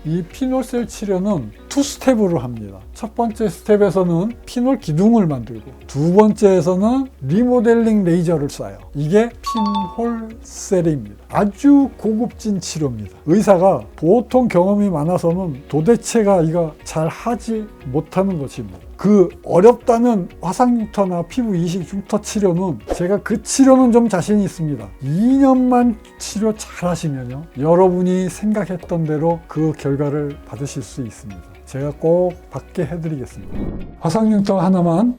이 피놀셀 치료는 투 스텝으로 합니다. 첫 번째 스텝에서는 피놀 기둥을 만들고, 두 번째에서는 리모델링 레이저를 쏴요. 이게 핀홀셀입니다. 아주 고급진 치료입니다. 의사가 보통 경험이 많아서는 도대체가 이거 잘 하지 못하는 것입니다. 그 어렵다는 화상흉터나 피부 이식 흉터 치료는 제가 그 치료는 좀 자신이 있습니다. 2년만 치료 잘 하시면요, 여러분이 생각했던 대로 그 결과를 받으실 수 있습니다. 제가 꼭 받게 해드리겠습니다. 화상흉터 하나만.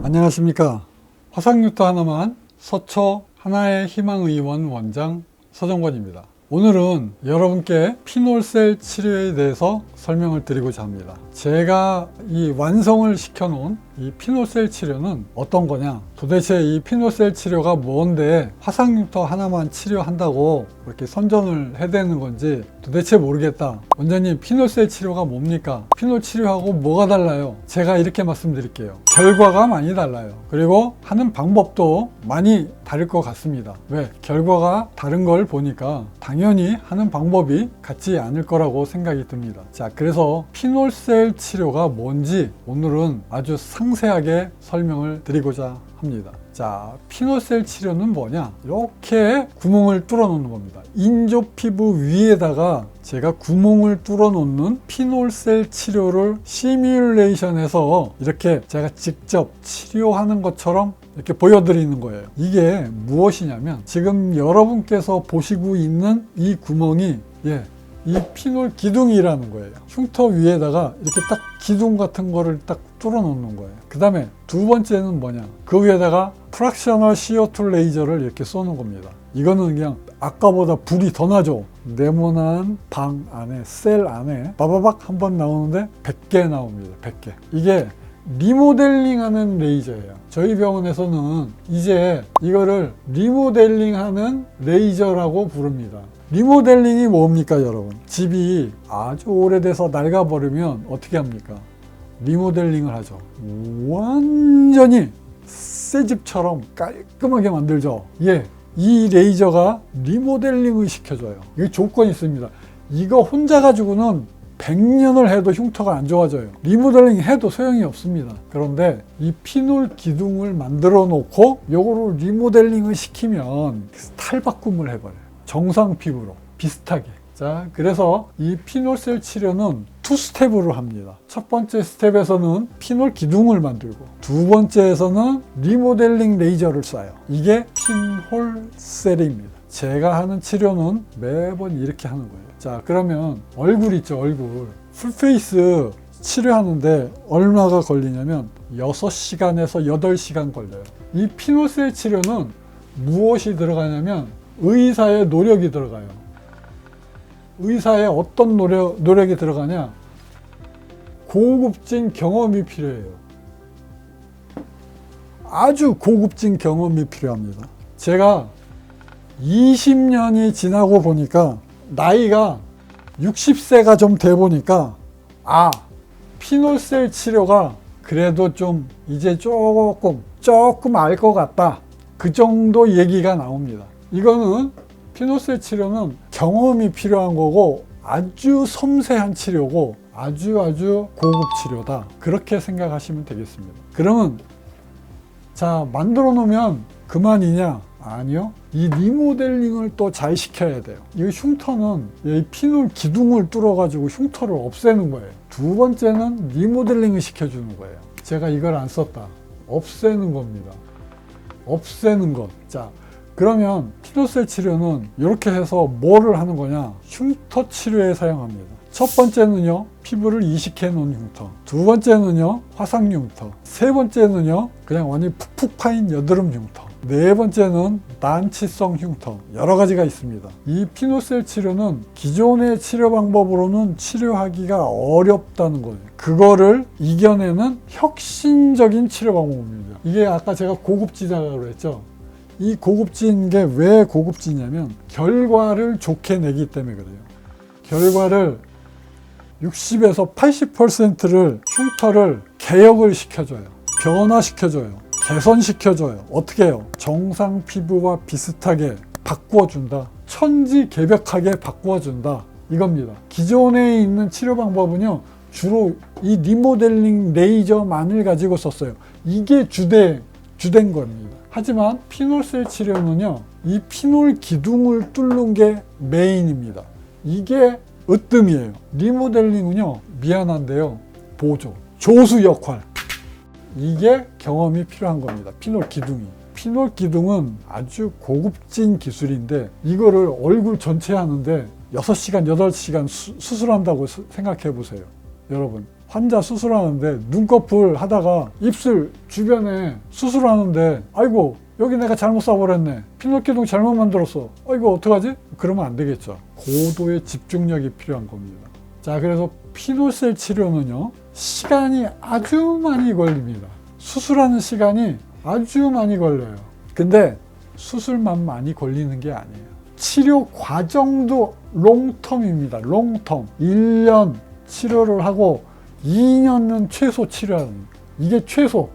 안녕하십니까. 화상흉터 하나만 서초 하나의 희망의원 원장 서정권입니다. 오늘은 여러분께 피놀셀 치료에 대해서 설명을 드리고자 합니다. 제가 이 완성을 시켜놓은 이 피놀셀 치료는 어떤 거냐, 도대체 이 피놀셀 치료가 뭔데 화상흉터 하나만 치료한다고 이렇게 선전을 해대는 건지 도대체 모르겠다. 원장님, 피놀셀 치료가 뭡니까? 피놀 치료하고 뭐가 달라요? 제가 이렇게 말씀드릴게요. 결과가 많이 달라요. 그리고 하는 방법도 많이 다를 것 같습니다. 왜? 결과가 다른 걸 보니까 당연히 하는 방법이 같지 않을 거라고 생각이 듭니다. 자, 그래서 피놀셀 치료가 뭔지 오늘은 아주 상세하게 설명을 드리고자 합니다. 자, 피놀셀 치료는 뭐냐? 이렇게 구멍을 뚫어 놓는 겁니다. 인조 피부 위에다가 제가 구멍을 뚫어 놓는 피놀셀 치료를 시뮬레이션해서 이렇게 제가 직접 치료하는 것처럼 이렇게 보여드리는 거예요. 이게 무엇이냐면 지금 여러분께서 보시고 있는 이 구멍이 이 피놀 기둥이라는 거예요. 흉터 위에다가 이렇게 딱 기둥 같은 거를 딱 뚫어 놓는 거예요. 그 다음에 두 번째는 뭐냐, 그 위에다가 프락셔널 CO2 레이저를 이렇게 쏘는 겁니다. 이거는 그냥 아까보다 불이 더 나죠. 네모난 방 안에, 셀 안에 바바박 한번 나오는데 100개 나옵니다. 100개. 이게 리모델링 하는 레이저예요. 저희 병원에서는 이제 이거를 리모델링 하는 레이저라고 부릅니다. 리모델링이 뭡니까, 여러분? 집이 아주 오래돼서 낡아버리면 어떻게 합니까? 리모델링을 하죠. 완전히 새 집처럼 깔끔하게 만들죠. 이 레이저가 리모델링을 시켜줘요. 이게 조건이 있습니다. 이거 혼자 가지고는 100년을 해도 흉터가 안 좋아져요. 리모델링 해도 소용이 없습니다. 그런데 이 피놀 기둥을 만들어 놓고 요거를 리모델링을 시키면 탈바꿈을 해버려요. 정상 피부로 비슷하게. 자, 그래서 이 피놀셀 치료는 투 스텝으로 합니다. 첫 번째 스텝에서는 피놀 기둥을 만들고, 두 번째에서는 리모델링 레이저를 쏴요. 이게 핀홀셀입니다. 제가 하는 치료는 매번 이렇게 하는 거예요. 자, 그러면 얼굴 있죠, 얼굴. 풀페이스 치료하는데 얼마가 걸리냐면 6시간에서 8시간 걸려요. 이 피놀셀 치료는 무엇이 들어가냐면 의사의 노력이 들어가요. 의사의 어떤 노력이 들어가냐? 고급진 경험이 필요해요. 아주 고급진 경험이 필요합니다. 제가 20년이 지나고 보니까 나이가 60세가 좀 돼 보니까 피놀셀 치료가 그래도 좀 이제 조금 알 것 같다. 그 정도 얘기가 나옵니다. 이거는 피놀셀 치료는 경험이 필요한 거고 아주 섬세한 치료고 아주 고급 치료다. 그렇게 생각하시면 되겠습니다. 그러면 자, 만들어 놓으면 그만이냐? 아니요. 이 리모델링을 또 잘 시켜야 돼요. 이 흉터는 이 피놀 기둥을 뚫어 가지고 흉터를 없애는 거예요. 두 번째는 리모델링을 시켜주는 거예요. 제가 이걸 안 썼다. 없애는 겁니다. 없애는 것. 자, 그러면 피놀셀 치료는 이렇게 해서 뭐를 하는 거냐? 흉터 치료에 사용합니다. 첫 번째는요, 피부를 이식해 놓은 흉터. 두 번째는요, 화상 흉터. 세 번째는요, 그냥 완전히 푹푹 파인 여드름 흉터. 네 번째는 난치성 흉터. 여러 가지가 있습니다. 이 피놀셀 치료는 기존의 치료 방법으로는 치료하기가 어렵다는 거예요. 그거를 이겨내는 혁신적인 치료 방법입니다. 이게 아까 제가 고급지다라고 했죠. 이 고급진 게 왜 고급지냐면 결과를 좋게 내기 때문에 그래요. 결과를 60에서 80%를 흉터를 개혁을 시켜줘요. 변화시켜줘요. 개선시켜줘요. 어떻게 해요? 정상 피부와 비슷하게 바꾸어준다. 천지개벽하게 바꾸어준다. 이겁니다. 기존에 있는 치료 방법은요, 주로 이 리모델링 레이저만을 가지고 썼어요. 이게 주된 겁니다. 하지만 피놀셀 치료는요, 이 피놀 기둥을 뚫는 게 메인입니다. 이게 으뜸이에요. 리모델링은요, 미안한데요, 보조, 조수 역할, 이게 경험이 필요한 겁니다. 피놀 기둥이. 피놀 기둥은 아주 고급진 기술인데 이거를 얼굴 전체 하는데 6시간, 8시간 수술한다고 생각해 보세요. 여러분, 환자 수술하는데 눈꺼풀 하다가 입술 주변에 수술하는데 아이고 여기 내가 잘못 쏴버렸네, 피놀 기둥 잘못 만들었어, 이거 어떡하지? 그러면 안 되겠죠. 고도의 집중력이 필요한 겁니다. 자, 그래서 피놀셀 치료는요, 시간이 아주 많이 걸립니다. 수술하는 시간이 아주 많이 걸려요. 근데 수술만 많이 걸리는 게 아니에요. 치료 과정도 롱텀입니다. 롱텀. 1년 치료를 하고 2년은 최소 치료하는, 이게 최소.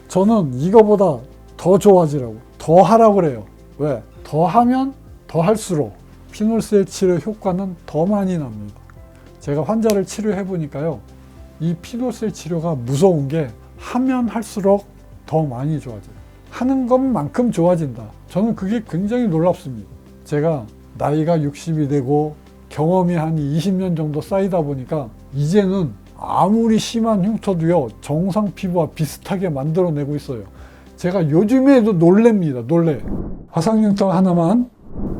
저는 이거보다 더 좋아지라고, 더 하라고 그래요. 왜? 더 하면 더 할수록 피놀셀 치료 효과는 더 많이 납니다. 제가 환자를 치료해 보니까요, 이 피놀셀 치료가 무서운 게 하면 할수록 더 많이 좋아져요. 하는 것만큼 좋아진다. 저는 그게 굉장히 놀랍습니다. 제가 나이가 60이 되고 경험이 한 20년 정도 쌓이다 보니까 이제는 아무리 심한 흉터도요, 정상 피부와 비슷하게 만들어내고 있어요. 제가 요즘에도 놀랍니다. 놀래. 화상흉터 하나만.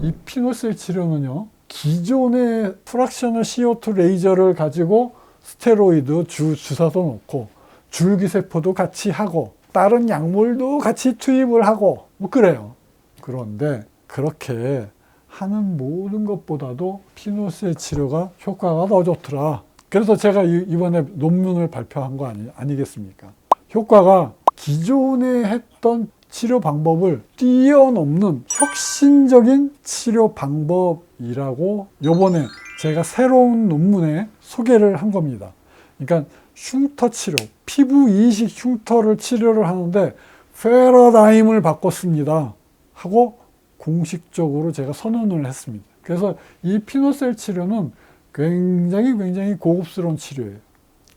이 피놀셀 치료는요, 기존의 프락셔널 CO2 레이저를 가지고 스테로이드 주사도 놓고 줄기세포도 같이 하고 다른 약물도 같이 투입을 하고 뭐 그래요. 그런데 그렇게 하는 모든 것보다도 피놀셀 치료가 효과가 더 좋더라. 그래서 제가 이번에 논문을 발표한 거 아니겠습니까? 효과가 기존에 했던 치료 방법을 뛰어넘는 혁신적인 치료 방법이라고 요번에 제가 새로운 논문에 소개를 한 겁니다. 그러니까 흉터 치료, 피부 이식 흉터를 치료를 하는데 패러다임을 바꿨습니다 하고 공식적으로 제가 선언을 했습니다. 그래서 이 피놀셀 치료는 굉장히 고급스러운 치료예요.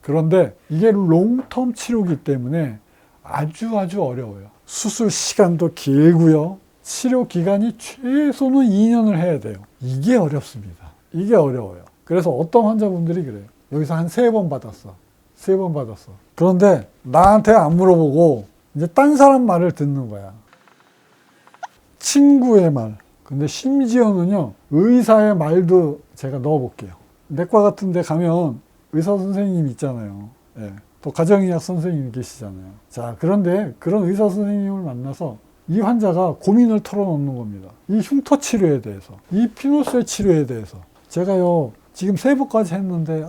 그런데 이게 롱텀 치료이기 때문에 아주 어려워요. 수술 시간도 길고요. 치료 기간이 최소는 2년을 해야 돼요. 이게 어렵습니다. 이게 어려워요. 그래서 어떤 환자분들이 그래요. 여기서 한 3번 받았어. 3번 받았어. 그런데 나한테 안 물어보고 이제 딴 사람 말을 듣는 거야. 친구의 말. 근데 심지어는요, 의사의 말도 제가 넣어볼게요. 내과 같은 데 가면 의사 선생님 있잖아요. 예. 또 가정의학 선생님 계시잖아요. 자, 그런데 그런 의사 선생님을 만나서 이 환자가 고민을 털어놓는 겁니다. 이 흉터 치료에 대해서, 이 피놀셀 치료에 대해서. 제가요, 지금 3번까지 했는데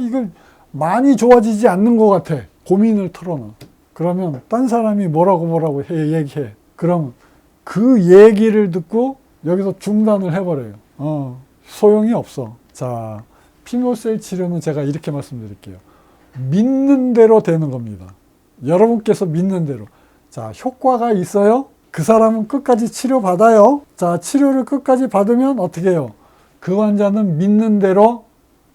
이걸 많이 좋아지지 않는 것 같아. 고민을 털어놔. 그러면 딴 사람이 뭐라고 얘기해. 그럼 그 얘기를 듣고 여기서 중단을 해버려요. 소용이 없어. 자, 피놀셀 치료는 제가 이렇게 말씀드릴게요. 믿는 대로 되는 겁니다. 여러분께서 믿는 대로. 자, 효과가 있어요? 그 사람은 끝까지 치료받아요. 자, 치료를 끝까지 받으면 어떻게 해요? 그 환자는 믿는 대로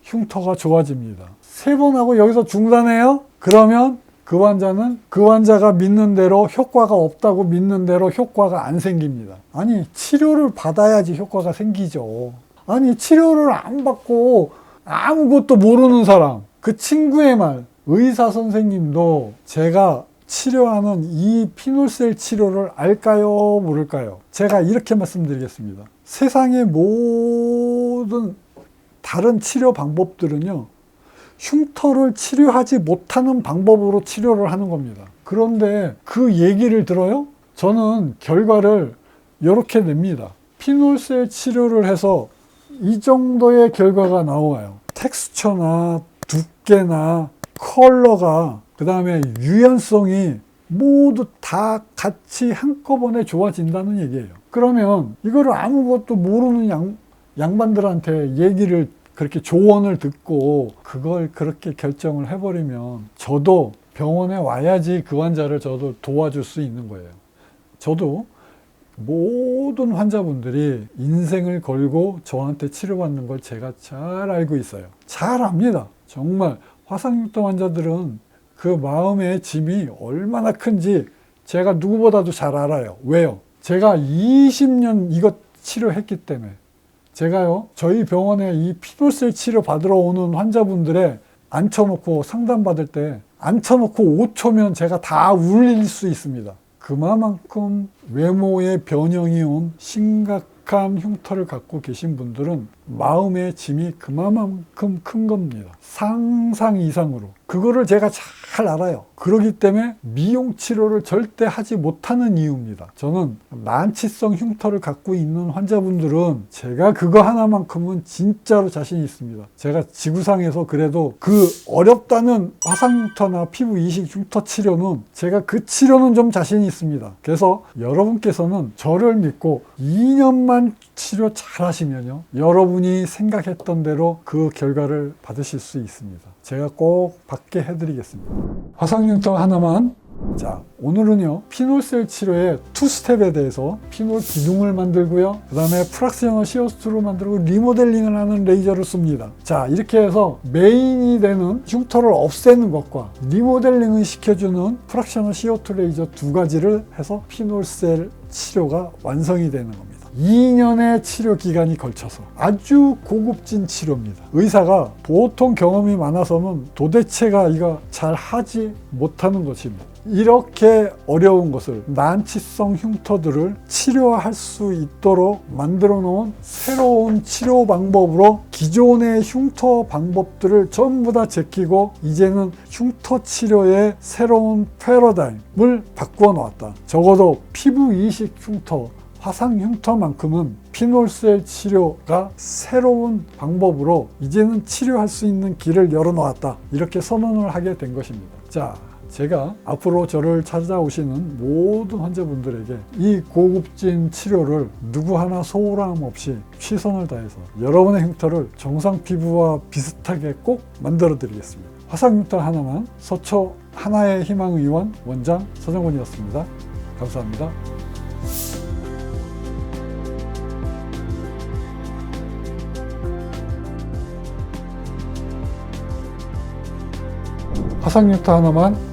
흉터가 좋아집니다. 3번 하고 여기서 중단해요? 그러면 그 환자가 믿는 대로 효과가 없다고 믿는 대로 효과가 안 생깁니다. 아니, 치료를 받아야지 효과가 생기죠. 아니, 치료를 안 받고 아무것도 모르는 사람, 그 친구의 말, 의사 선생님도 제가 치료하는 이 피놀셀 치료를 알까요? 모를까요? 제가 이렇게 말씀드리겠습니다. 세상의 모든 다른 치료 방법들은요, 흉터를 치료하지 못하는 방법으로 치료를 하는 겁니다. 그런데 그 얘기를 들어요? 저는 결과를 이렇게 냅니다. 피놀셀 치료를 해서 이 정도의 결과가 나와요. 텍스처나 두께나 컬러가, 그 다음에 유연성이 모두 다 같이 한꺼번에 좋아진다는 얘기예요. 그러면 이거를 아무것도 모르는 양반들한테 얘기를, 그렇게 조언을 듣고 그걸 그렇게 결정을 해버리면 저도 병원에 와야지 그 환자를 저도 도와줄 수 있는 거예요. 저도 모든 환자분들이 인생을 걸고 저한테 치료받는 걸 제가 잘 알고 있어요. 잘 압니다. 정말 화상육통 환자들은 그 마음의 짐이 얼마나 큰지 제가 누구보다도 잘 알아요. 왜요? 제가 20년 이것 치료했기 때문에. 제가요, 저희 병원에 이 피놀셀 치료 받으러 오는 환자분들의 앉혀놓고 상담받을 때 앉혀놓고 5초면 제가 다 울릴 수 있습니다. 그만큼 외모의 변형이 온 심각한 흉터를 갖고 계신 분들은 마음의 짐이 그만큼 큰 겁니다. 상상 이상으로. 그거를 제가 잘 알아요. 그렇기 때문에 미용 치료를 절대 하지 못하는 이유입니다. 저는 난치성 흉터를 갖고 있는 환자분들은 제가 그거 하나만큼은 진짜로 자신 있습니다. 제가 지구상에서 그래도 그 어렵다는 화상흉터나 피부 이식 흉터 치료는 제가 그 치료는 좀 자신 있습니다. 그래서 여러분께서는 저를 믿고 2년만 치료 잘 하시면요, 여러분이 생각했던 대로 그 결과를 받으실 수 있습니다. 제가 꼭 받게 해드리겠습니다. 화상흉터 하나만. 자, 오늘은요, 피놀셀 치료의 투스텝에 대해서 피놀 기둥을 만들고요, 그 다음에 프락셔널 CO2를 만들고 리모델링을 하는 레이저를 씁니다. 자, 이렇게 해서 메인이 되는 흉터를 없애는 것과 리모델링을 시켜주는 프락셔널 CO2 레이저 두 가지를 해서 피놀셀 치료가 완성이 되는 겁니다. 2년의 치료 기간이 걸쳐서 아주 고급진 치료입니다. 의사가 보통 경험이 많아서는 도대체가 이거 잘 하지 못하는 것입니다. 이렇게 어려운 것을, 난치성 흉터들을 치료할 수 있도록 만들어 놓은 새로운 치료 방법으로 기존의 흉터 방법들을 전부 다 제끼고 이제는 흉터 치료의 새로운 패러다임을 바꾸어 놓았다. 적어도 피부 이식 흉터, 화상 흉터만큼은 피놀셀 치료가 새로운 방법으로 이제는 치료할 수 있는 길을 열어놓았다. 이렇게 선언을 하게 된 것입니다. 자, 제가 앞으로 저를 찾아오시는 모든 환자분들에게 이 고급진 치료를 누구 하나 소홀함 없이 최선을 다해서 여러분의 흉터를 정상 피부와 비슷하게 꼭 만들어 드리겠습니다. 화상 흉터 하나만, 서초 하나의 희망의원 원장 서정곤이었습니다. 감사합니다. 화상 흉터 하나만